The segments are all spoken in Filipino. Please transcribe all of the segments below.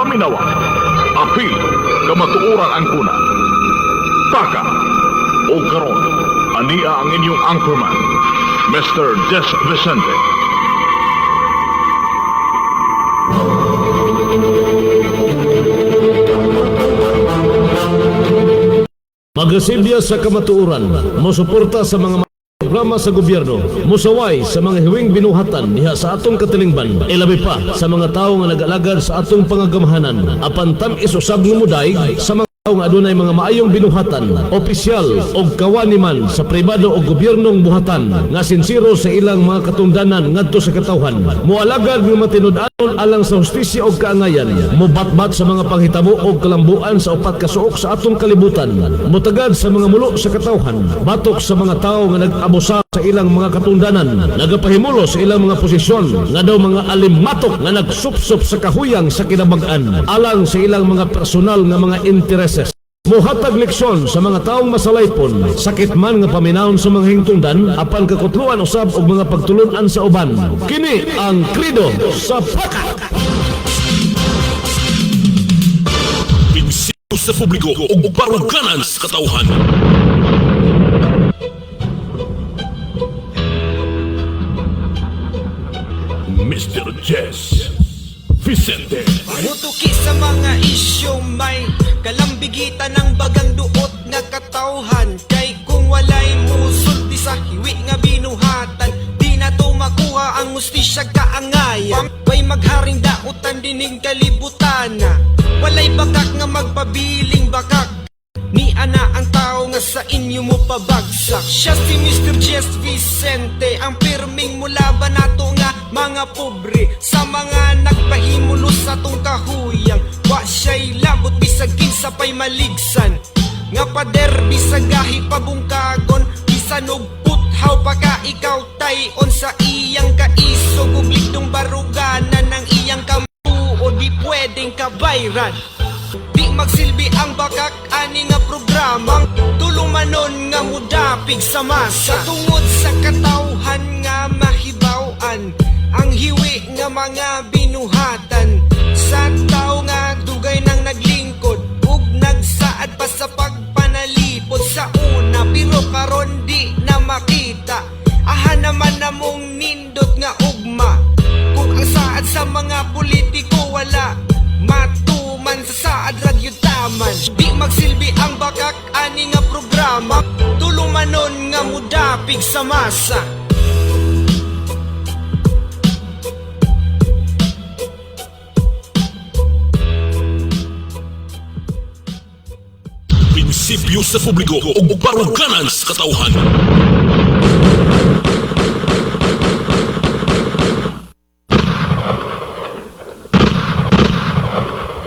paminawa, apil, kamatuoran ang kuna. Taka, o karon, ania ang inyong anchorman, Mr. Jess Vicente. Magasilya sa kamatuoran, mosuporta sa mga programa sa gobyerno, musaway sa mga hiwing binuhatan diha sa atong katilingban, ilabi pa sa mga tawo nga nag-alagad sa atong pangagamahanan, apan tam-is usab nga muday sa mga tawo nga adunay mga maayong binuhatan, opisyal o kawani man sa pribado o gobyernong buhatan nga sinsiro sa ilang mga katungdanan ngadto sa katawhan, moalagad nga matinud-anon alang sa hustisya o kaangayan, mobatbat sa mga panghitabo o kalambuan sa upat ka suok sa atong kalibutan, mutagad sa mga mulo sa katawhan, batok sa mga tawo nga nag-abusa sa ilang mga katungdanan, nagapahimulo sa ilang mga posisyon nga daw mga alimatok nga nagsupsup sa kahuyang sa kinabag-an alang sa ilang mga personal nga mga intereses. Muhatag leksyon sa mga taong masalaypon, sakit man nga paminahon sa mga hingtungdan, apan kakutluan usab og mga pagtulunan sa uban. Kini ang Krido sa Paka. Pinsito sa publiko o baruganan sa katauhan. Mr. Jess Vicente. Mutuki sa mga isyong may kalambigitan ng bagang duot nga katawhan. Kay kung walay musod di sa hiwi nga binuhatan, di na to makuha ang hustisya kaangayan. Way magharing dautan dining kalibutan na walay bakak nga magpabiling bakak. Ni ana ang tao nga sa inyo mo pabagsak. Siya si Mr. Jess Vicente, ang pirming mulaban nato nga mga pobre, sa mga nagpahimulo sa tong kahuyang. Wa siya'y labot bisag kinsa pa'y maligsan, nga pader bisag gahi pabungkagon, bisan og puthaw pa ka ikaw tayon sa iyang kaisog ug ligdong baruganan ng iyang kampuo, di pwedeng kabayran. Di magsilbi ang bakak ani nga programang tulumanon nga mudapig sa masa, tungod sa katawhan nga mahibaw-an ang hiwi nga mga binuhatan sa tao nga dugay nang naglingkod ug nagsaad pa sa pagpanalipod sa una, pero karon di na makita. Aha naman namong nindot nga ugma kung ang saad sa mga politiko wala matuman sa saad radyo taman. Di magsilbi ang bakak ani nga programa tulumanon nga mudapig sa masa. Prinsipyo sa publiko o baruganan sa katauhan.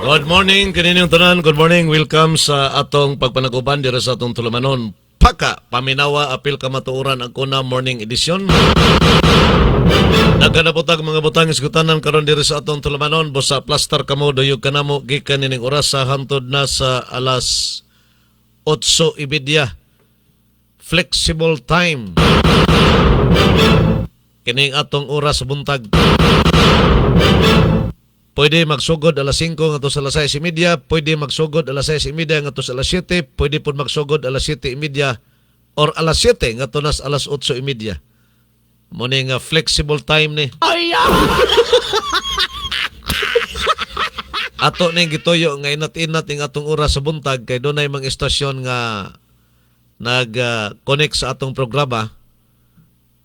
Good morning, kaninyong tanan. Good morning. Welcome sa atong pagpanaguban dira sa atong tulumanon. Paka, paminawa, apil kamatuoran ang kuna morning edition. Nagkanaputag mga butang isgutanan karon diri sa atong tulumanon. Bosa plaster kamo, doyog kanamo, gikan nining oras sa hantod na sa alas 8:30. Flexible time. Kining atong oras buntag. Pwede magsugod alas 5 ngadto sa alas 6:30, pwede magsugod alas 6:30 ngadto sa alas 7, pwede pud magsugod alas 7:30 or alas 7 ngadto nas alas 8:30. Mo ni nga flexible time ni. Ato ning gituyo nga inat-inat ing atong oras sa buntag kay dunay mga istasyon nga nag-connect sa atong programa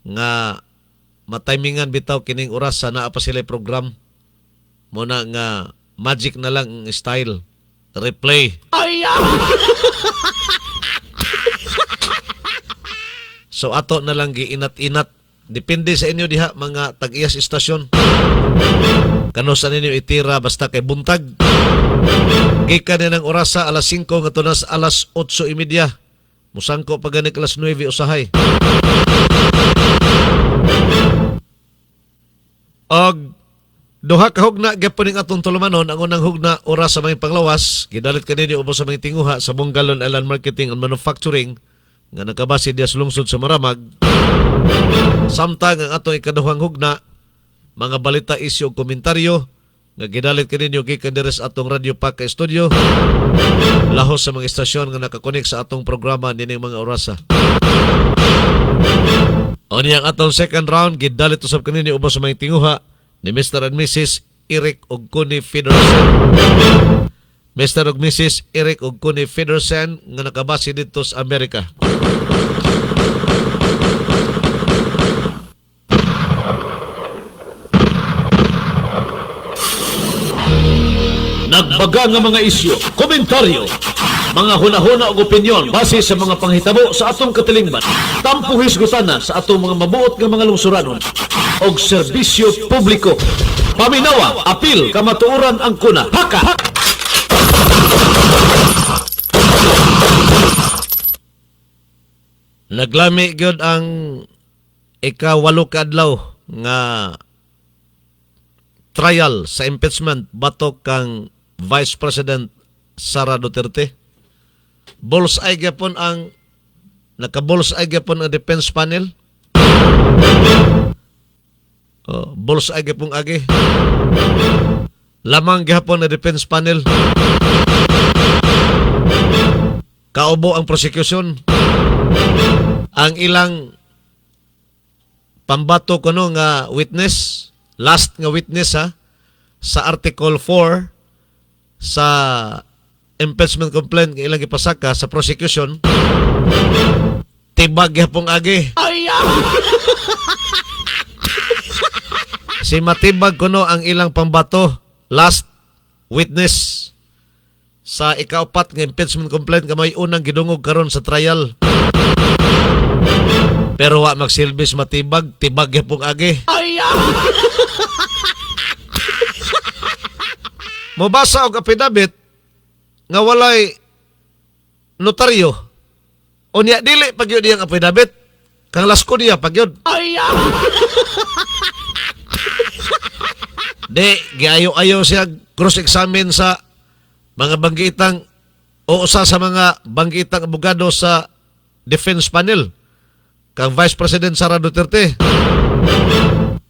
nga matimingan bitaw kining oras sa naa pa sila program. Muna nga magic na lang ang style. Replay. So ato na lang giinat-inat. Depende sa inyo diha mga tag-iyas istasyon. Kano sa ninyo itira basta kay buntag. Gikan na ng orasa alas 5 ngadto nas alas 8:30. Musangko pa gani alas 9 usahay. Og duha ka hugna gyapon ning atong tulumanon. Ang unang hugna oras sa mga panglawas, gidalit kanini ubos sa mga tinguha sa Bonggalon Island Marketing and Manufacturing nga nagkabase diya sa lungsod sa Maramag. Samtang ang atong ikaduhang hugna, mga balita, isyu, komentaryo nga gidalit kaninyo gikan diri sa atong Radyo Paka Studio. Lahos sa mga istasyon nga nakakonek sa atong programa nining mga orasa. O niyang atong second round, gidalit usab kaninyo ubos sa mga tinguha ni Mr. and Mrs. Eric ug Connie Federsen. Mr. ug Mrs. Eric ug Connie Federsen nga nakabase dito sa Amerika. Nagbaga nga mga isyu, komentaryo, mga hunahuna ug opinyon base sa mga panghitabo sa atong katilingban. Tampo hisgutana sa atong mga mabuot nga mga lungsuranon og serbisyo publiko. Paminawa, apil, kamatuoran ang kuna. Haka! Naglami gyud ang ika-8 ka adlaw nga trial sa impeachment batok kang Vice President Sara Duterte. Bullseye gyapon ang naka-bullseye gyapon ang defense panel. Bullseye gyapon agi. Lamang gyapon ang defense panel. Kaubo ang prosecution. Ang ilang pambato kuno nga witness, last nga witness sa Article 4 sa impeachment complaint nga ilang ipasaka sa prosecution, tibag yapong agi. Si matibag kuno ang ilang pambato, last witness sa ikaapat nga impeachment complaint nga may unang gidungog karon sa trial. Pero wa magsilbis matibag, tibag yapong agi. Mobasa og apidabit nga walay notaryo. Unya dili pagyud diyang apidabit. Kang lasko diya pagyud. De giayo-ayo siya cross-examine sa mga banggitang o usa sa mga banggitang abogado sa defense panel kang Vice President Sara Duterte.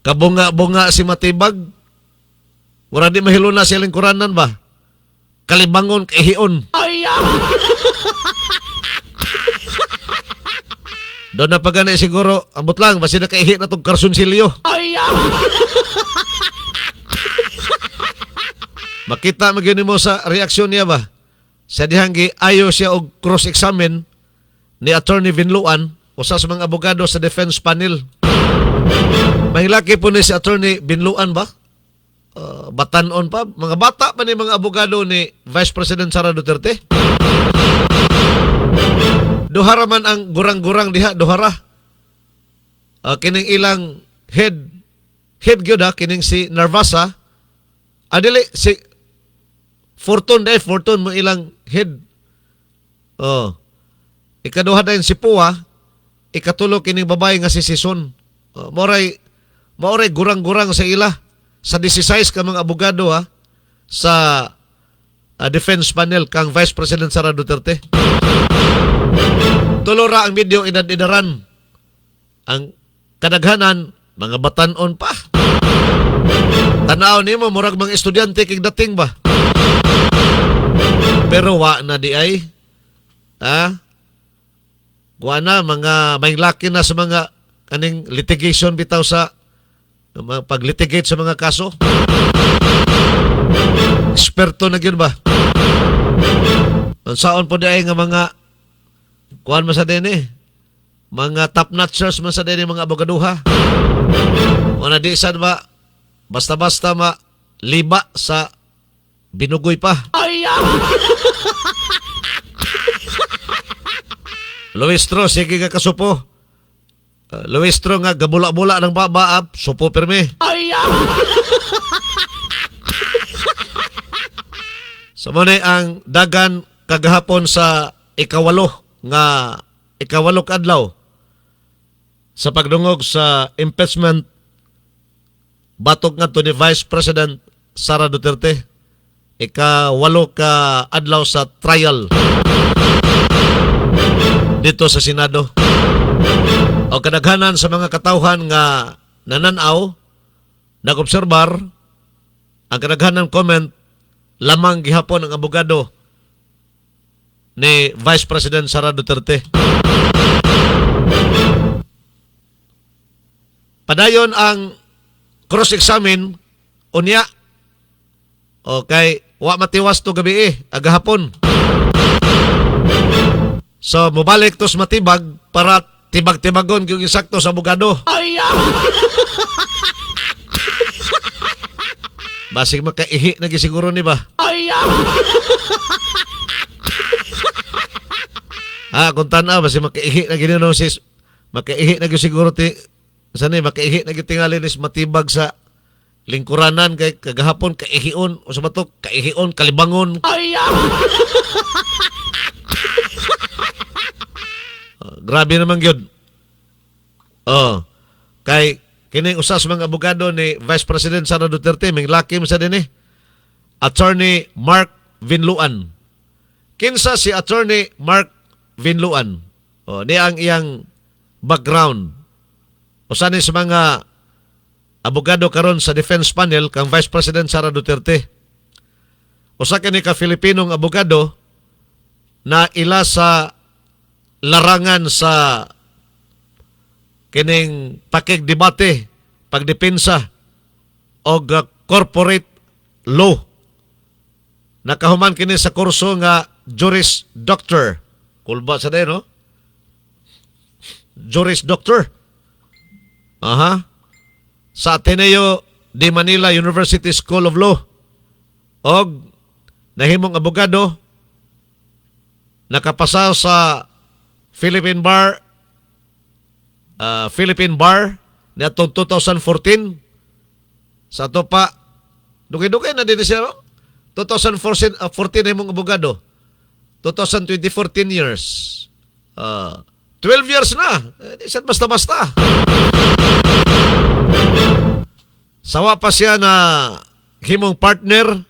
Kabunga-bunga si matibag. Wala di mahilo na siya lingkuranan ba? Kalibangon, kahiyon. Doon na pagana siguro, ambot lang, basi na kaihi na itong karsunsilyo. Makita magyunin mo sa reaksyon niya ba? Sa dihanggi, ayaw siya og cross-examine ni Attorney Binluan, usa sa mga abogado sa defense panel. Mahilaki po ni si Attorney Binluan ba? Batanon pa, mga bata pa ni mga abogado ni Vice President Sara Duterte. Duhara man ang gurang-gurang diha, duhara. Kining ilang head gyud kining si Narvasa. Adili si Fortune mo ilang head. Ikaduha din si Pua, ikatulo kining babae nga si Sison. Moray gurang-gurang sa ila. Sa 16 ka mga abogado sa defense panel kang Vice President Sara Duterte. Tulora ang video idad-idaran. Ang kadaghanan, mga batanon pa. Tanaw nimo murag mga estudyante kig dating ba? Pero wa na di ay. Wa na mga may laki na sa mga kaning litigation bitaw sa pag-litigate sa mga kaso. Eksperto na yun ba? Saan po di ay nga mga kuhan man sa din mga top-notchers man sa din mga abogaduha. O na di sad ba basta-basta liba sa binugoy pa. Luistro, sige ka kasupo. Luistro nga gabula-bula ng babaab, supo pirme. So muna ang dagan kagahapon sa ikawalo kadlaw sa pagdungog sa impeachment batok nga to ni Vice President Sara Duterte. Ikawalo ka adlaw sa trial dito sa Senado. O kadaghanan sa mga katawhan nga nananaw, nag-obserbar, ang kadaghanan comment lamang gihapon ang abogado ni Vice President Sara Duterte. Padayon ang cross-examine unya. Okay, wa matiwas to gabi agahapon. So, mubalik tos matibag para tibag-tibagon yung insakto sa abogado. Basig makaihi na gisiguro ni ba? Kung tanaw, basig makaihi na ginino sis. Makaihi na gisiguro ti sani makaihi na gitingali nis matibag sa lingkuranan kay kagahapon kaihion o sa batok kaihion kalibangon. Grabe naman gyud. Kay kining usas mga abogado ni Vice President Sara Duterte ming lakim sa dinhi. Attorney Mark Vinluan. Kinsa si Attorney Mark Vinluan? Ni ang iyang background. Usa ni sa mga abogado karon sa defense panel kang Vice President Sara Duterte. Usa kini ka Filipinong abogado na ila sa larangan sa kining pakigdebate, pagdepensa og corporate law. Nakahuman kini sa kurso nga Juris Doctor. Kulba sa day, no? Juris Doctor. Sa Ateneo de Manila University School of Law. Og nahimong abogado, nakapasa sa Philippine Bar na itong 2014. Sa ito pa, dugay-dugay na din siya, no? 2014 ay mong abogado. 2020, 14 years. 12 years na. Di siya basta-basta. Sawa pa siya na himong partner.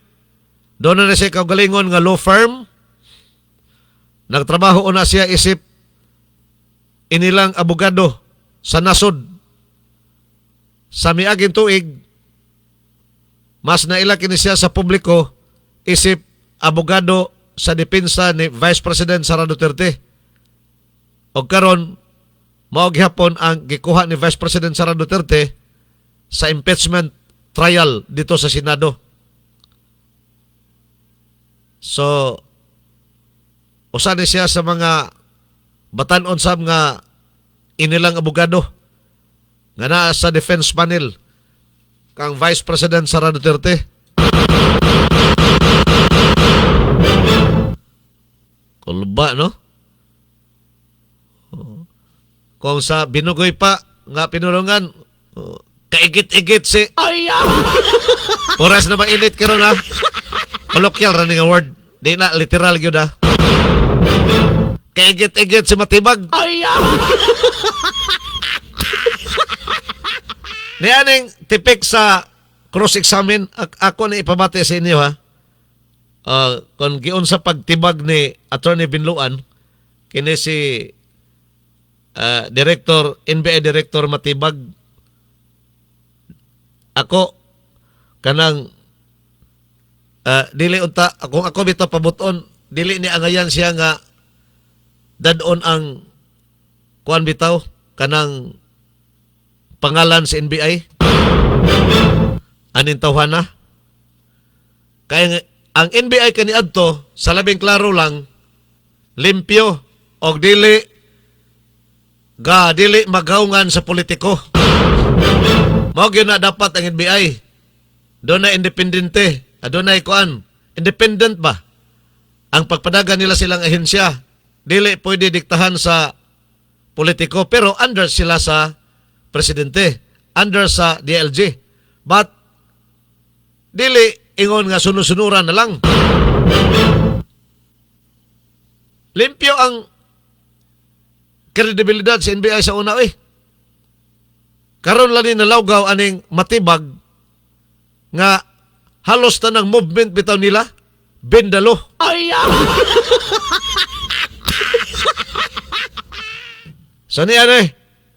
Doon na siya kaugalingon nga law firm. Nagtrabaho na siya isip inilang abogado sa nasod. Sa miaging tuig, mas nailaki ni siya sa publiko isip abogado sa depensa ni Vice President Sara Duterte. O karon mao gihapon ang gikuha ni Vice President Sara Duterte sa impeachment trial dito sa Senado. So, usa ni siya sa mga batan-on sab nga inilang abogado nga naa sa defense panel kang Vice President Sara Duterte. Kulba, no? Kung sa binugoy pa nga pinulungan, kaigit-igit si oras na mainit karon ha. Colloquial running a word. Di na literal gyud ha. Kaigit-igit si matibag. Nianing tipik sa cross-examine, ako na ipabati sa inyo ha. Kung giun sa pagtibag ni Attorney Binluan, kini si NBA Director Matibag, ako kanang dili unta kung ako bitaw pabuton, dili ni angayan siya nga dadon ang kuan bitaw kanang pangalan sa NBI anin tawhana kaya ang NBI kaniadto sa labing klaro lang limpyo og dili magawngan sa politiko. Mao gyud na dapat ang NBI. Doon na independente. Doon na ikuan. Independent ba? Ang pagpadagan nila silang ahensya. Dili pwede diktahan sa politiko. Pero under sila sa presidente. Under sa DLG. But, dili ingon nga sunusunuran na lang. Limpyo ang kredibilidad sa NBI sa una karon lang ni nalawgaw aning matibag nga halos tanang movement bitaw nila bendalo. So ni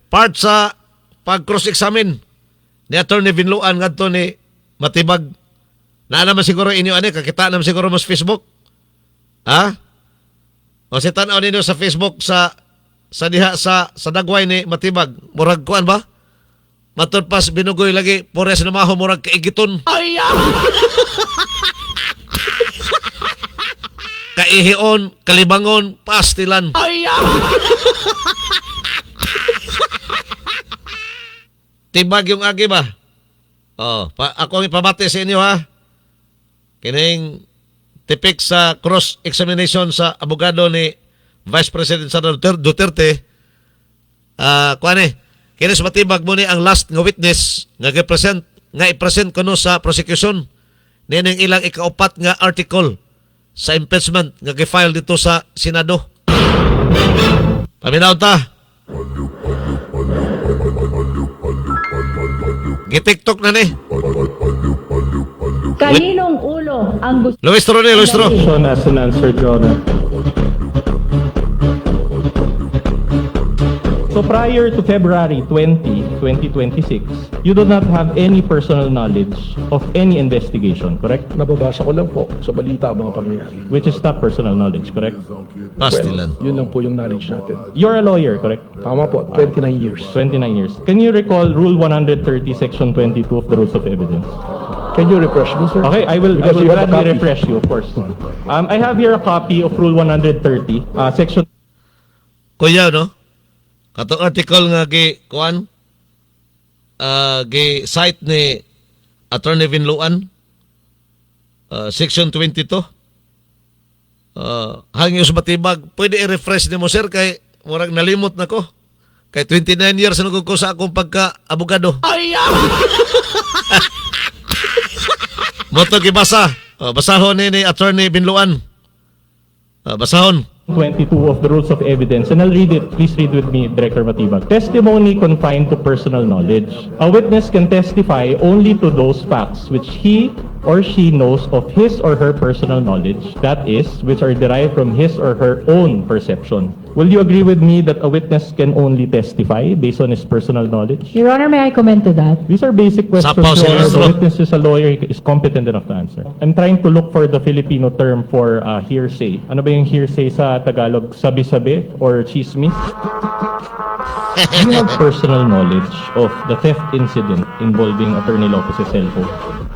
part sa pag cross-examine ni Attorney Binluan ngadto ni matibag Na naman siguro inyo ani kakita naman siguro mas Facebook. Ha? O si tanaw ninyo sa Facebook sa diha sa dagway ni Matibag. Murag kuan ba? Matod pas binugoy lagi pores na maho murag kaigiton. Ay! Kaihion, kalibangon, pastilan. Ay! Tibag yung agi ba? Oh, ako ang ipamati sa inyo ha. Kining tipik sa cross-examination sa abogado ni Vice President Sara Duterte. Kinis matibag mo ni ang last nga witness nga i-present kuno sa prosecution. Nining ilang ikaupat nga article sa impeachment nga gi-file dito sa Senado. Paminaw ta. Gi-TikTok na ni. Kaninong ulo ang gusto? Luistro ni, Luistro. As an answer, Your Honor. So prior to February 20, 2026, you do not have any personal knowledge of any investigation, correct? Nababasa ko lang po sa balita mga pangyayari. Which is not personal knowledge, correct? Pastilan. Yun lang po yung knowledge natin. You're a lawyer, correct? Tama po, 29 years. 29 years. Can you recall Rule 130, Section 22 of the Rules of Evidence? Can you refresh me, sir? Okay, I will Because you have a gladly copy. refresh you, of course. I have here a copy of Rule 130, Section Kuya, no? Katong article nga site ni Attorney Vinluan, Section 22. Hangyo sa matibag, pwede i-refresh ni mo, sir, kay murag nalimot na ko. Kay 29 years na ko sa akong pagka-abogado. Moto gibasa. Basahon ni Attorney Vinluan. Basahon. 22 of the Rules of Evidence, and I'll read it. Please read with me, Director Matibag. Testimony confined to personal knowledge. A witness can testify only to those facts which he or she knows of his or her personal knowledge, that is, which are derived from his or her own perception. Will you agree with me that a witness can only testify based on his personal knowledge? Your Honor, may I comment to that? These are basic questions. Sapaw, Your Honor. Sinistro. The witness is a lawyer, he is competent enough to answer. I'm trying to look for the Filipino term for hearsay. Ano ba yung hearsay sa Tagalog? Sabi-sabi or chismis? Do you have personal knowledge of the theft incident involving Attorney Lopez's cellphone?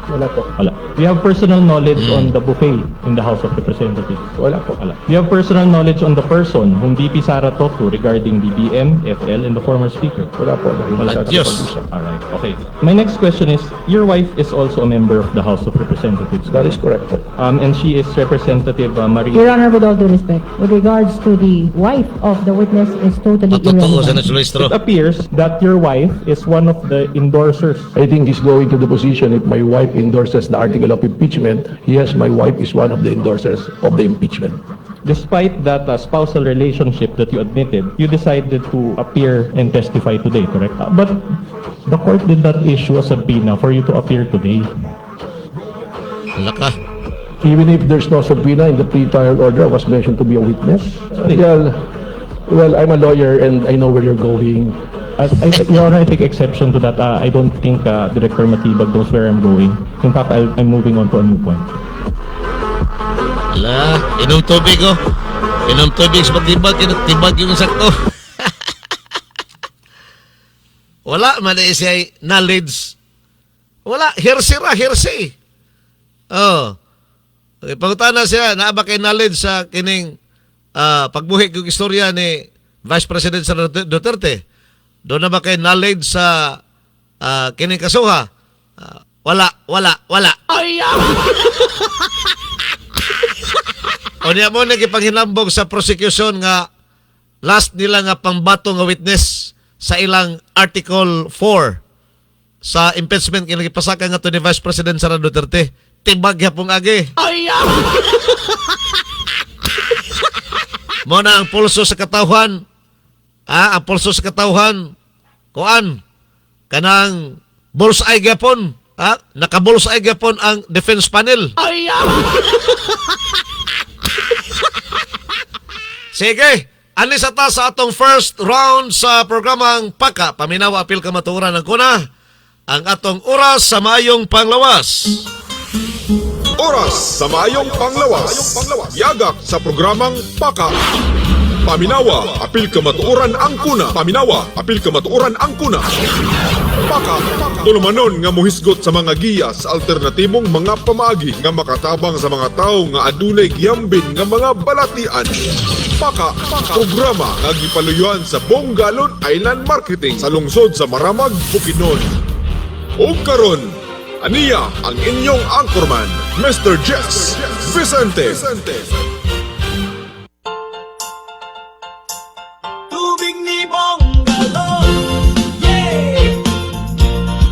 Wala po. Wala. Do you have personal knowledge on the buffet in the House of Representatives? Wala po. Wala. Do you have personal knowledge on the person whom VP Sara talked to regarding BBM, FL, and the former speaker? Wala po. Wala. Diyos. Alright, okay. My next question is, your wife is also a member of the House of Representatives. That is correct po. And she is Representative Marie. Your Honor, with all due respect, with regards to the wife of the witness is totally Totoo sa irrelevant. Luistro. It appears that your wife is one of the endorsers. I think he's going to the position if my wife endorses the article of impeachment, yes, my wife is one of the endorsers of the impeachment. Despite that spousal relationship that you admitted, you decided to appear and testify today, correct? But the court did not issue a subpoena for you to appear today. Wala ka. Even if there's no subpoena in the pre-trial order, I was mentioned to be a witness. Well, I'm a lawyer and I know where you're going. Your Honor, I take exception to that. I don't think Director Matibag knows where I'm going. In fact, I'm moving on to a new point. Wala. Inom tubig, oh. Inom tubig sa matibag. Tibag yung sakto. Wala man na siya knowledge. Wala. Hearsay ra, hearsay. Oh. Okay, pangutan na siya. Naaba kay knowledge sa kining pagbuhi yung istorya ni Vice President Sara Duterte. Doon na ba kay knowledge sa kining kasuha? Wala. Ay! O niya mo nagipanghinambog sa prosecution nga last nila nga pangbato nga witness sa ilang Article 4 sa impeachment kinagipasaka nga to ni Vice President Sara Duterte. Tibag yapong agi. Ay! Mo na ang pulso sa katawhan. Ang pulso sa katawhan, kuan, kanang bullseye gapon, naka-bullseye gapon ang defense panel. Ay! Sige, anis ata sa atong first round sa programang Paka, Paminawa Apil Kamaturan ng Kuna, ang atong oras sa mayong panglawas. Oras sa Maayong Panglawas. Yagak sa programang Paka. Paminawa, apil kamatuoran ang kuna. Paminawa, apil kamatuoran ang kuna. Paka, tulumanon nga muhisgot sa mga giya sa alternatibong mga pamaagi nga makatabang sa mga tao nga adunay giyambin nga mga balatian. Paka, programa nga gipaluyuan sa Bongalon Island Marketing sa lungsod sa Maramag, Bukidnon. O karon, aniya ang inyong anchorman, Mr. Jess Vicente. Tubig ni Bongalon.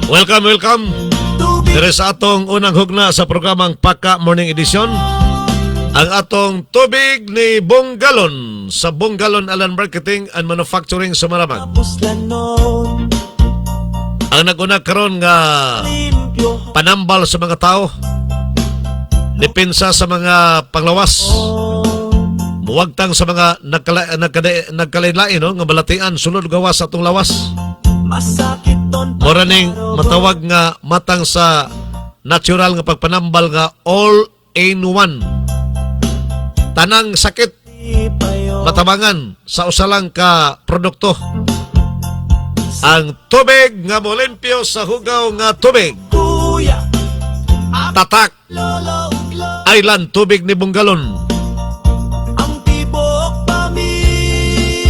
Welcome. Dire sa atong unang hugna sa programang Paka Morning Edition. Ang atong tubig ni Bongalon sa Bongalon Island Marketing and Manufacturing sa Maramag. Ang nag-una karon nga panambal sa mga tao, depensa sa mga panglawas, muwagtang sa mga nagkalain-lain no? Nga balatian, sunod gawas sa atong lawas. Moraning matawag nga matang sa natural nga pagpanambal nga all-in-one. Tanang sakit matabangan sa usalang ka produkto. Ang tubig nga molimpyo sa hugaw nga tubig. Tatak Island tubig ni Bongalon. Ang tibok pamilya.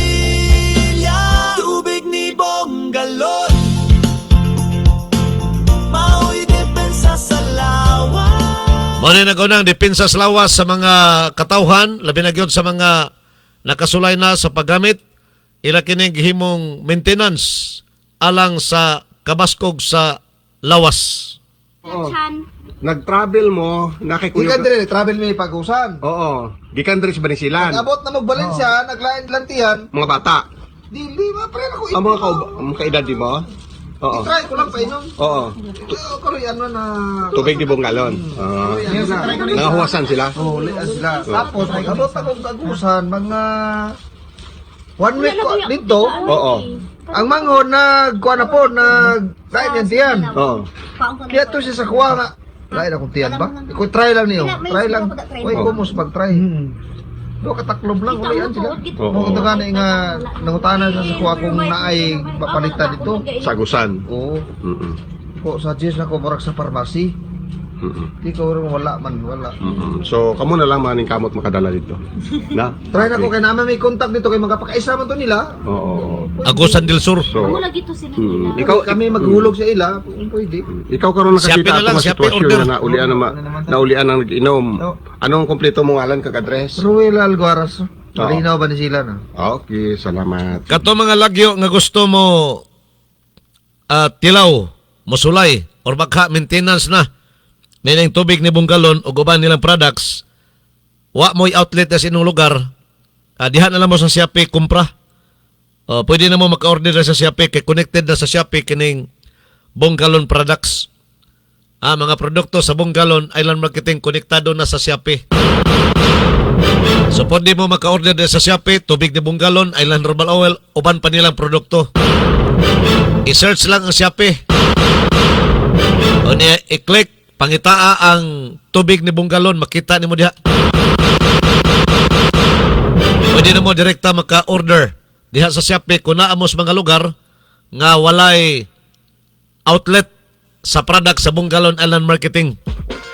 Tubig ni Bongalon. Mao'y depensa sa lawas. Muna nagunang depensa sa lawas sa mga katawhan, labi na gyud sa mga nakasulay na sa paggamit, ila kining gihimong maintenance alang sa kabaskog sa lawas. Nag-travel mo, Gikan dire, travel may pag-usan. Oo, gikan dire sa Banisilan. Nag-abot na mag-Valencia, naglain-lantihan. Mga bata. Dili, pre ako Ang mga kaedad di mo? Oo. Try ko lang pa inom. Oo. Karoy ano na... Tubig di Bongalon. Oo. Nangahuwasan sila? Oo, lian sila. Tapos, nag-abot na kong pag-usan, mga... 1 week ko dito. Oo. Ang manghon, nagkuha na po, nag-lain yan tiyan. Oo. Kaya to siya sa kuha nga. Lain akong tiyan ba? Ikaw try lang niyo. Try lang. Uy, kumus mag-try. Do kataklob lang, ulian sila. Oo. Kung gani nga, nangutanan sa kuha kung naay papalitan dito. Sagusan. Oo. Ko suggest na ko morak sa pharmacy. Di ko rin wala man, wala. So, kamo na lang maning kamot makadala dito. Na? Try na ko kay naman may contact dito kay magkapakaisa man to nila. Oo. Agusan del Sur. So, Ikaw kami maghulog sa ila, kung pwede. ikaw karon Siyapi nakakita na lang, ako sa siyapi sitwasyon order. na naulian ang nag-inom. Anong kompleto mong ngalan kag-address? Ruel Algaras. Malinaw ba ni sila na? Okay, salamat. Kato mga lagyo nga gusto mo tilaw, musulay, or magka maintenance na nilang tubig ni Bongalon o uban nilang products, wa mo'y outlet na sa inyong lugar, dihan na lang mo sa Shopee kumpra. Pwede na mo maka-order na sa Shopee, kay connected na sa Shopee kining Bongalon products. Mga produkto sa Bongalon Island Marketing konektado na sa Shopee. So pwede mo maka-order na sa Shopee, tubig ni Bongalon, Island Herbal Oil, uban pa nilang produkto. I-search lang ang Shopee. O niya, i-click, pangitaa ang tubig ni Bongalon, makita ni mo diha. Pwede na mo direkta maka-order diha sa Shopee kung naamos mga lugar nga walay outlet sa product sa Bongalon Island Marketing.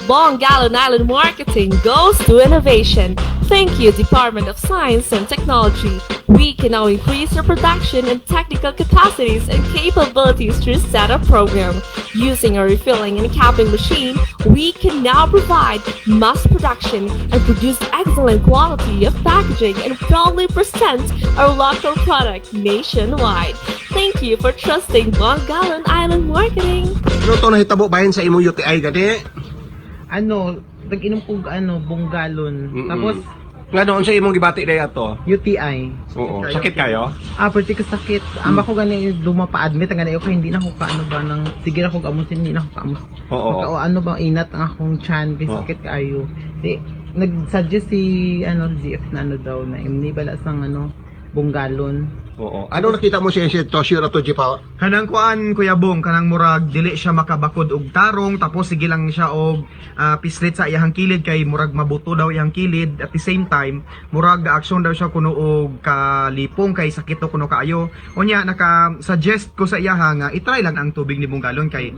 Bongalon Island Marketing goes to innovation. Thank you, Department of Science and Technology. We can now increase our production and technical capacities and capabilities through setup program. Using a refilling and capping machine, we can now provide mass production and produce excellent quality of packaging and proudly present our local product nationwide. Thank you for trusting Bongalon Island Marketing. Ano to nahitabo bahin sa imong UTI gani? Nag-inom po Bongalon. Tapos Ngano unsa imong gibati day ato? UTI. Oo. Sakit kayo? Pretty ka sakit. Amba ko gani pa-admit gani ako hindi na ako kaano ba nang sige na ako gamusin hindi na ako kaamos. Oo. Ano ba inat ang akong chan kay sakit kaayo. Di nag-suggest si GF na daw na imni bala sang Bongalon. Oo. Ano nakita mo siya sitwasyon na to, Jipa? Kanang kuan Kuya Bong, kanang murag dili siya makabakod og tarong, tapos sige lang siya og pislit sa iyang kilid kay murag mabuto daw iyang kilid. At the same time murag action daw siya kuno og kalipong kay sakit to kuno kaayo. Unya naka-suggest ko sa iya nga i-try lang ang tubig ni Bunggalon kay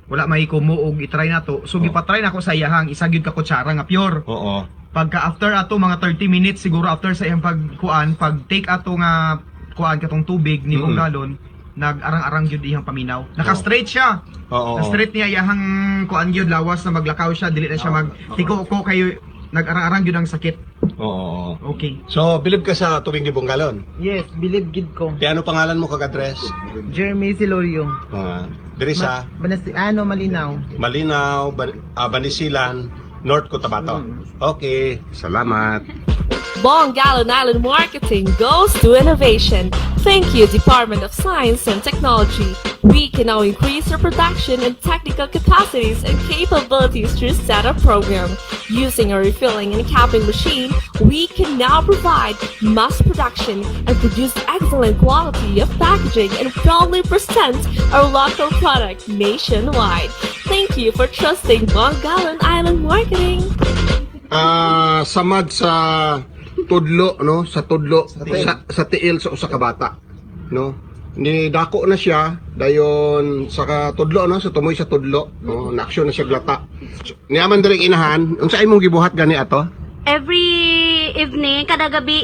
wala may kumuog, i-try na to. So gipatry na ko sa iyahang isa gyud ka kutsara nga pure. Oo. Pagka after ato mga 30 minutes siguro after sa iyang pagkuan, pag take ato nga kuan katong tubig ni Bunggalon, nag-arang-arang gyud iyang paminaw. Naka-straight siya. Oo. Na-straight niya iyang kuan gyud, lawas na maglakaw siya, dili na siya magtiko ko kayo, nag-arang-arang gyud ang sakit. Oo. Okay. So, bilib ka sa tubig ni Bunggalon? Yes, believe gid ko. Di ano pangalan mo kag-address? Jeremy Silorio. Diri sa Malinaw. Malinaw, Banisilan, North Cotabato. Okay, salamat. Bonggalon Island Marketing goes to innovation. Thank you, Department of Science and Technology. We can now increase our production and technical capacities and capabilities through setup program. Using a refilling and capping machine, we can now provide mass production and produce excellent quality of packaging and proudly present our local product nationwide. Thank you for trusting Bonggalon Island Marketing. Samad sa tudlo, no? Sa tudlo, sa tiil sa usa ka bata, no? Ni dako na siya dayon sa tudlo, no? Sa tumoy sa tudlo, no? Na-action na siya glata. Niaman diri inahan, unsa imong gibuhat gani ato? Every evening kada gabi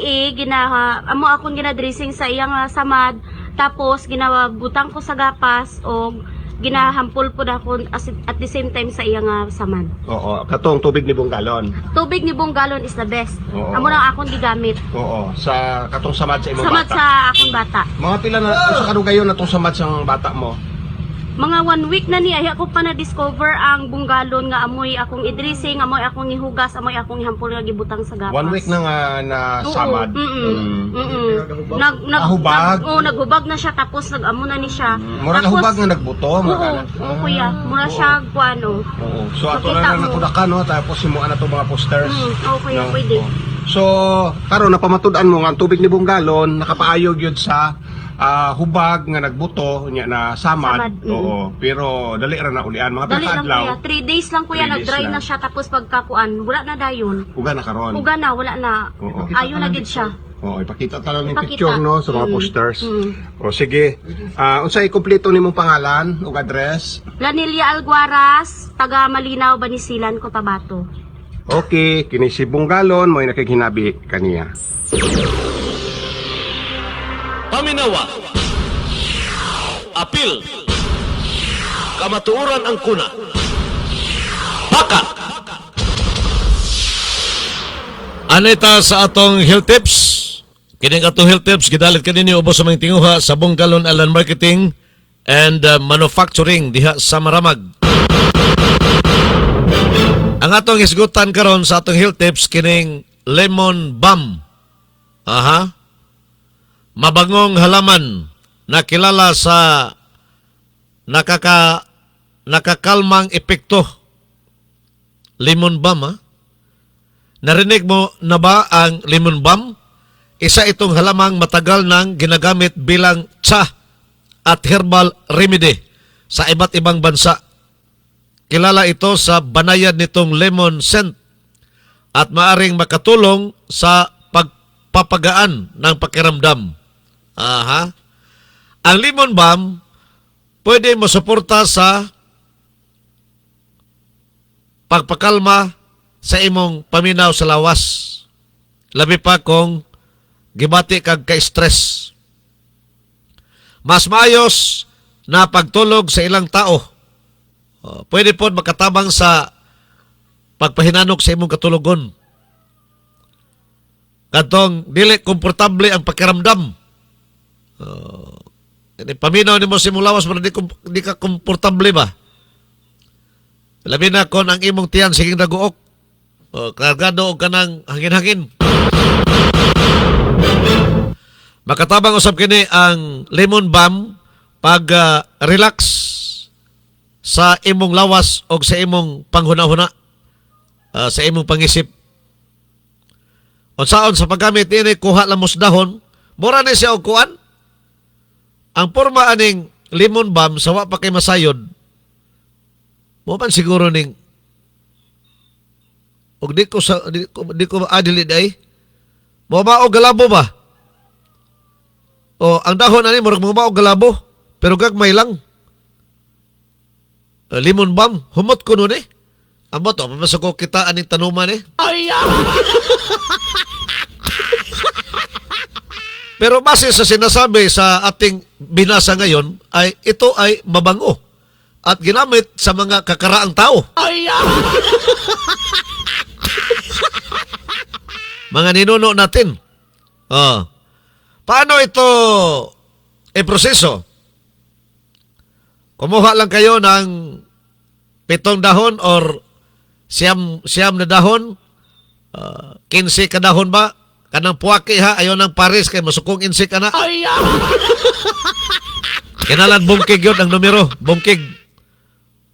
amo akong ginadressing sa iyang samad, tapos ginabutang ko sa gapas o ginahampol po ako at the same time sa iyang samad. Oo, katong tubig ni Bunggalon. Tubig ni Bunggalon is the best. Oo. Amo lang akong gigamit. Oo, sa katong samad sa imong Samad bata. sa akong bata. Mga pila na sa kadugayon na tong samad sa bata mo? Mga 1 week na niya ako pa na-discover ang Bunggalon nga amoy akong idressing, amoy akong ihugas, amoy akong ihampol nga gibutang sa gapas. 1 week na nga na samad. Naghubag? Oo, naghubag na siya tapos nag-amo na ni siya. Mura na hubag nga nagbuto, Oo, kuya. Mura siya kuano. Oo. So ato na natudakan, no, tapos simuan na to mga posters. Oo, kuya, pwede. So karon napamatud-an mo nga ang tubig ni Bunggalon nakapaayog yun sa hubag nga nagbuto nya na samad. Oo, pero dali ra na ulian mga Dali lang adlaw. kuya. 3 days lang kuya, 3 days nag-dry lang. na siya tapos pagkakuan, wala na dayon. Uga na karon. Uga na, wala na. Oo. Ayo na gid siya. Oo, ipakita ta lang ni Ipakita. picture, no, sa mga posters. O sige. Unsay kompleto nimong pangalan ug address? Lanilia Alguaras, taga Malinaw, Banisilan, Cotabato. Okay, kini si Bunggalon mo'y nakighinabi kaniya. Paminawa. Apil. Kamatuoran ang kuna. Baka. Anita sa atong health tips. Kining atong health tips gidalit kaninyo ubos sa mga tinguha sa Bonggalon Island Marketing and Manufacturing diha sa Maramag. Ang atong isgutan karon sa atong health tips kining lemon balm. Aha. Mabangong halaman na kilala sa nakakalmang epekto. Lemon balm, ha? Narinig mo na ba ang lemon balm? Isa itong halamang matagal nang ginagamit bilang tsa at herbal remedy sa iba't ibang bansa. Kilala ito sa banayad nitong lemon scent at maaring makatulong sa pagpapagaan ng pakiramdam. Aha. Ang lemon balm pwede mo suporta sa pagpakalma sa imong paminaw sa lawas. Labi pa kung gibati kag ka-stress. Mas maayos na pagtulog sa ilang tao. Pwede po makatabang sa pagpahinanok sa imong katulogon. Katong dili komportable ang pakiramdam. Paminaw ni mo sa imong lawas, di ka komportable ba? Labi na kung ang imong tiyan siging naguok. Kargado o ka ng hangin-hangin. Makatabang usab kini ang lemon balm pag relax sa imong lawas o sa imong panghuna-huna, sa imong pangisip. Unsaon sa paggamit ini, kuha lang mo sa dahon, mura ni siya og kuan, ang porma aning lemon balm sa wa pa kay masayod, mo man siguro ning og di ko adili day. Mo mao galabo ba? O ang dahon ani murag mo mao galabo, pero gagmay lang. Lemon balm, humot ko nun eh. Amo to, mamasok ko kita aning tanuman eh. Pero base sa sinasabi sa ating binasa ngayon, ay ito ay mabango at ginamit sa mga kakaraang tao. Mga ninuno natin. Paano ito proseso? Kumuha lang kayo ng 7 dahon or siyam na dahon, 15 ka dahon ba? Kanang puwaki ha, ayaw ng pares kay masukong insik ka na. Kinalan bungkig yun ang numero, bungkig.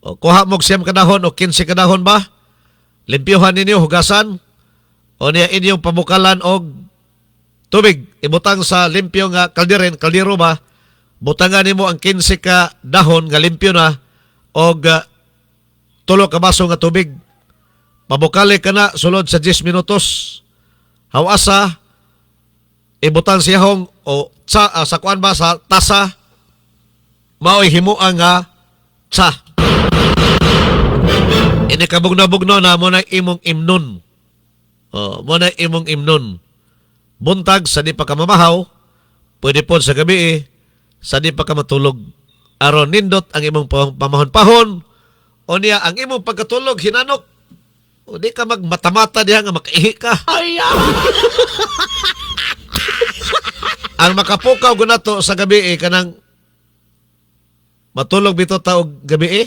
O, kuha mo siyam ka dahon o 15 ka dahon ba? Limpyuhan ninyo, hugasan. O niya inyong pabukalan og tubig. Ibutang sa limpyo nga kaldero ba? Butangan nimo ang 15 ka dahon nga limpyo na og 3 ka baso nga tubig. Pabukali ka na sulod sa 10 minutos. Hawasa, ibutang siyahong o sa kuan ba sa tasa, mao'y himuang nga tsa. Ini kabugno-bugno na mo na imong imnon. Mo na imong imnon. Buntag sa di pa ka mamahaw, pwede po sa gabi sa di pa ka matulog. Aron nindot ang imong pamahon-pahon, o niya ang imong pagkatulog hinanok. O di ka magmata-mata diha nga makaihi ka. Ang makapukaw ko na to sa gabi kanang matulog bito taog gabi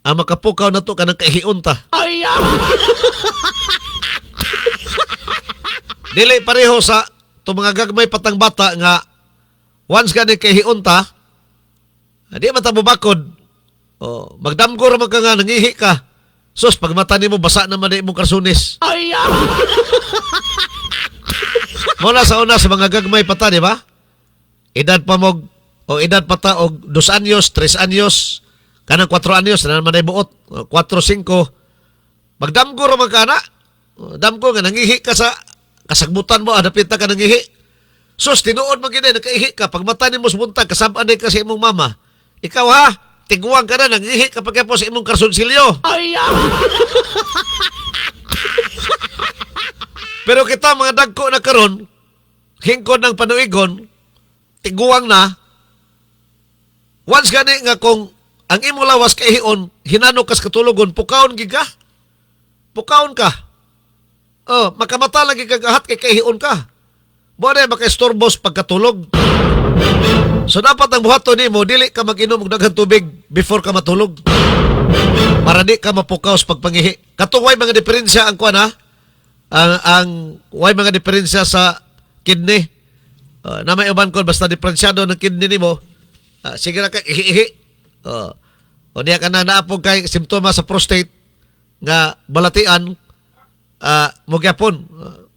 ang makapukaw na to kanang kaihiun ta. Dili pareho sa to mga gagmay patang bata nga once ka ni kaihiun ta, di man ta mubakod. Magdamgo ra man ka nga nangihi ka. Sus, pag mata ni mo, basa naman na imong karsunis. Mula sa una, sa mga gagmay pata, di ba? Edad pa mo, o edad pata, o 2 anyos, 3 anyos, kanang 4 anyos, na naman ay buot, 4, 5. Magdamgo raman ka na. Damgo nga, nangihi ka sa kasagbutan mo, adapit na ka nangihi. Sus, tinuod mo gina, nakaihi ka. Pag mata ni mo subuntag, kasabaan ka sa imong mama. Ikaw ha, tiguang ka na, nangihi kapag po sa imong karsunsilyo. Pero kita mga dagko na karon, hingkod ng panuigon, tiguang na, once gani nga kung ang imong lawas kaihion, hinanok kas katulugon, pukaon giga. Pukaon ka. Makamata lagi kagahat kay kaihion ka. Mo na maka-estorbos pagkatulog. So dapat ang buhaton nimo dili ka mag-inom og daghang tubig before ka matulog. Para di ka mapukaw sa pagpangihi. Katong way mga diferensya ang kuan ha. Ang way mga diferensya sa kidney. Na may uban ko basta diferensyado ng kidney nimo. Sige ra ka ihi-ihi. O diya ka na naapog kay simptoma sa prostate nga balatian mo gyapon.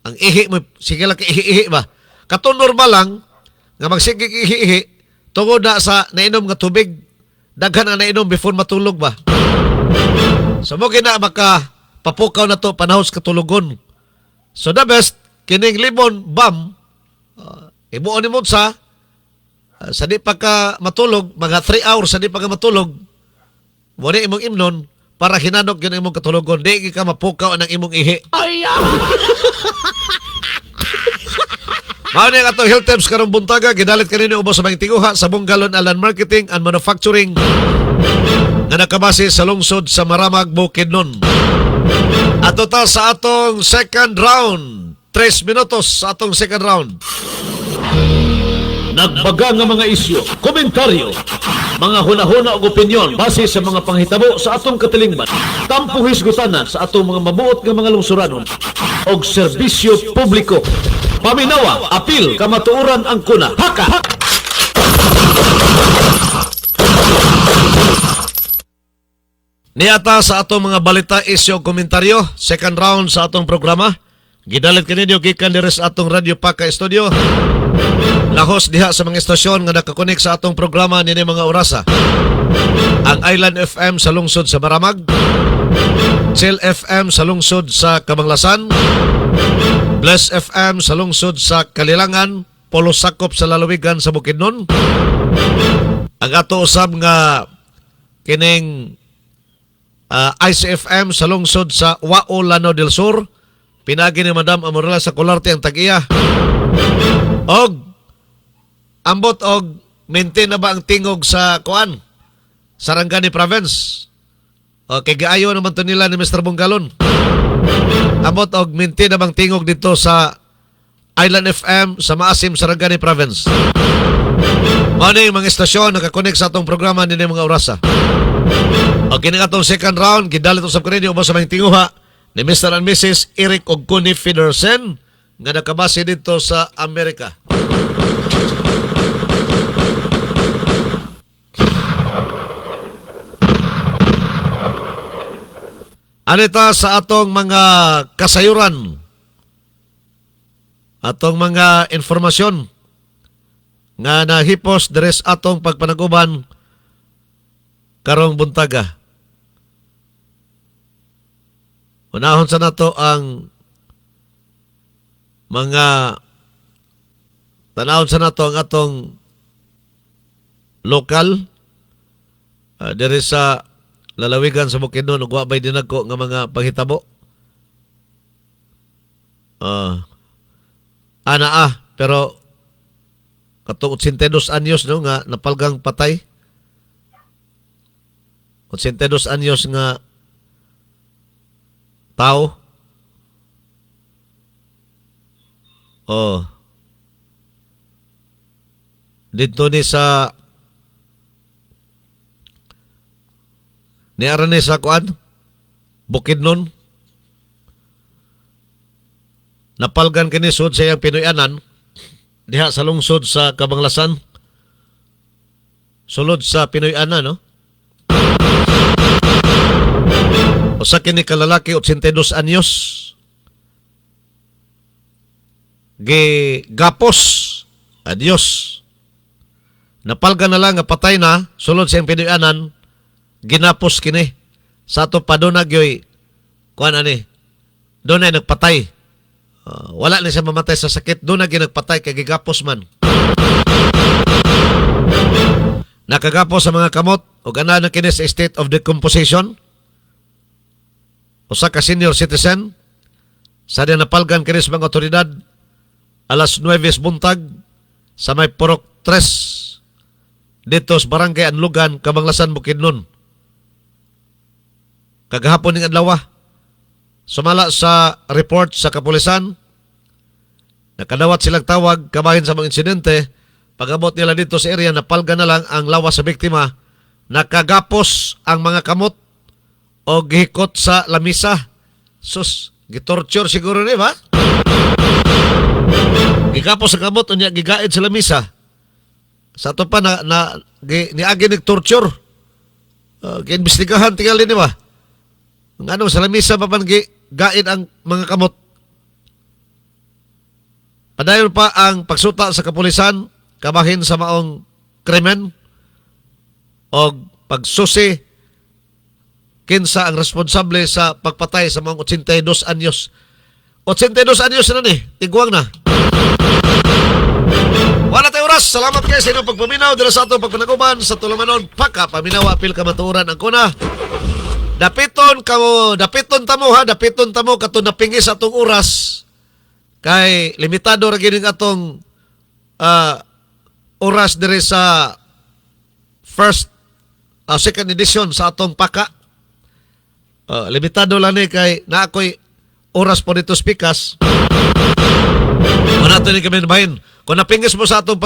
Ang ihi mo sige lang ka ihi-ihi ba. Katong normal lang nga magsigig ihi-ihi tungod na sa nainom nga tubig. Daghan ang nainom before matulog ba. So mo kina makapapukaw na to panahon sa katulugon. So the best, kining lemon balm, ibuon ni mo sa di pa ka matulog, mga 3 hours sa di pa ka matulog, muna imong imnon para hinanok yun imong katulugon. Di ka mapukaw ng imong ihi. Mao ni ato health tips karong buntaga, gidalit kanino ubos sa mga tiguha sa Bungalon Alan Marketing and Manufacturing nga nakabase sa lungsod sa Maramag, Bukidnon. Ato ta sa atong second round. 3 minutos sa atong second round. Nagbaga nga mga isyu, komentaryo, mga hunahuna o opinyon base sa mga panghitabo sa atong katilingban. Tampong hisgutanan sa atong mga mabuot nga mga lungsuranon o serbisyo publiko. Paminawa, apil, kamatuoran ang kuna. Haka! Niata sa atong mga balita isyo komentaryo, second round sa atong programa. Gidalit kaninyo gikan diri sa atong Radio Paka Studio. Lahos diha sa mga istasyon nga nakakonek sa atong programa nini mga orasa. Ang Island FM sa lungsod sa Maramag, Chill FM sa lungsod sa Kamanglasan, Bless FM sa lungsod sa Kalilangan, Polo Sakop sa Lalawigan sa Bukidnon. Ang ato usab nga kining ICFM sa lungsod sa Wao, Lanao del Sur, pinagi ni Madam Amorela sa Colarte ang tag-iya. Og ambot og maintain na ba ang tingog sa kuan Sarangani Province? Okay, gaayo naman to nila ni Mr. Bungalon. Ambot og maintain na bang tingog dito sa Island FM sa Maasim, Sarangani Province. Mao ni mga istasyon nakakonek sa atong programa nini mga orasa. Okay, nga atong second round, gidalit usab kanini ubos sa mga tinguha ni Mr. and Mrs. Eric og Connie Federsen nga nakabase dito sa Amerika. Anita sa atong mga kasayuran, atong mga informasyon nga nahipos deres atong pagpanaguban karong buntaga. Unahon sa nato ang mga tanawon sa nato ang atong lokal diri sa lalawigan sa Bukidnon ug wa bay dinagko nga mga panghitabo. Pero katong 82 anyos no nga napalgang patay. 82 anyos nga tao. Dito ni sa niara ni sa kuan Bukidnon. Napalgan kini sud sa iyang Pinoyanan diha sa lungsod sa Kamanglasan. Sulod sa Pinoyanan, no? Usa kini kalalaki 82 anyos. Gapos. Adios. Napalgan na lang nga patay na sulod sa iyang Pinoyanan. Ginapos kini sa ato padunag yoy kuan ani doon ay nagpatay. Wala na siya mamatay sa sakit, doon na ginagpatay kay gigapos man. Nakagapos sa mga kamot o gana na kini sa state of decomposition. Usa ka senior citizen sa diyan napalgan kini sa mga otoridad alas 9 buntag sa may Purok 3 dito sa Barangay Anlugan, Kamanglasan, Bukidnon. Kagahapon ning adlaw, sumala sa report sa kapulisan, nakadawat silang tawag kabahin sa mga insidente. Pag-abot nila dito sa area, napalga na lang ang lawas sa biktima. Nakagapos ang mga kamot o gihikot sa lamisa. Sus, gitorture siguro ni ba? Gigapos ang kamot o niya gigaid sa lamisa. Sa ito pa niagi nag-torture. Giimbestigahan tingali ni ba? Ano, sa lamisa pa gain ang mga kamot. Padayon pa ang pagsuta sa kapulisan, kabahin sa maong krimen, o pagsusi kinsa ang responsable sa pagpatay sa mga 82 anyos. 82 anyos na ni, tigwang na. Wala tayo oras. Salamat kayo sa inyong pagpaminaw dito sa atong pagpanaguban sa Tulumanon. Paka, paminawa, apil ka matuuran ang kuna. Dapiton tamo kato napingis atong oras kay limitado ra gining atong oras dire sa second edition sa atong paka. Limitado lang ni kay na ako'y oras po dito spikas. Wala natin kami nabahin. Kung napingis mo sa atong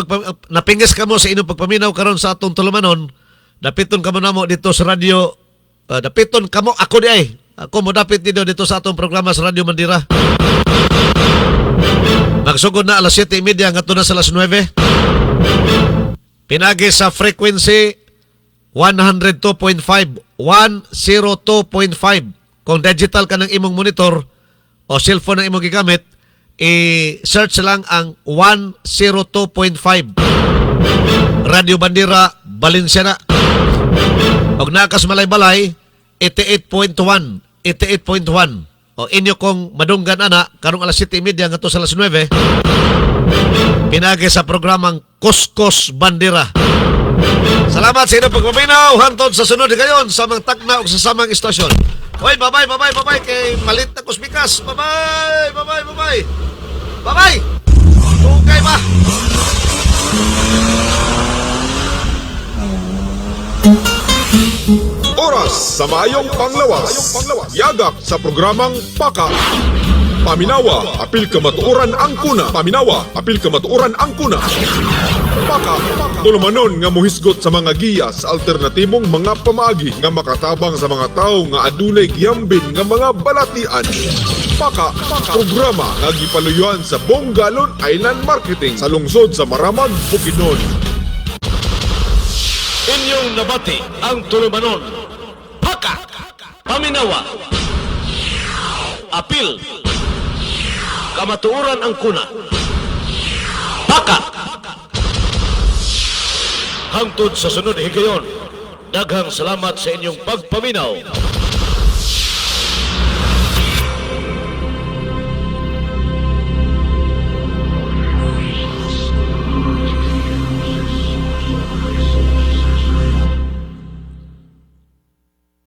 napingis ka mo sa inyong pagpaminaw karon sa atong Tulumanon, dapiton ka mo namo dito sa radyo. Dapiton kamo ako di ay. Ako mo dapit dito sa atong programa sa Radyo Mandira. Magsugod na alas 7:30 ngadto na sa alas 9. Pinagi sa frequency 102.5, 102.5. Kung digital ka ng imong monitor o cellphone ng imong gigamit, i-search lang ang 102.5 Radio Bandera Valenciana. Og nakas malay-balay 88.1 88.1. O inyo kong madunggan ana karong alas 7:30 ngadto sa alas 9. Pinagi sa programang Kuskus Bandera. Salamat sa inyong pagpaminaw. Hantod sa sunod kayon sa mga tagna o sa samang istasyon. Oy, bye-bye kay malit na kusmikas. Bye-bye. Bye-bye. Tugay ba? Oras sa Mayong Panglawas. Yagak sa programang Paka. Paminawa, apil kamatuoran ang kuna. Paminawa, apil kamatuoran ang kuna. Paka, tulumanon nga muhisgot sa mga giya sa alternatibong mga pamaagi nga makatabang sa mga tao nga adunay giyambin nga mga balatian. Paka, programa nga gipaluyuan sa Bongalon Island Marketing sa lungsod sa Maramag, Bukidnon. Inyong nabati ang tulumanon. Paka, paminawa, apil, kamatuoran ang kuna. Paka, hangtod sa sunod higayon. Daghang salamat sa inyong pagpaminaw.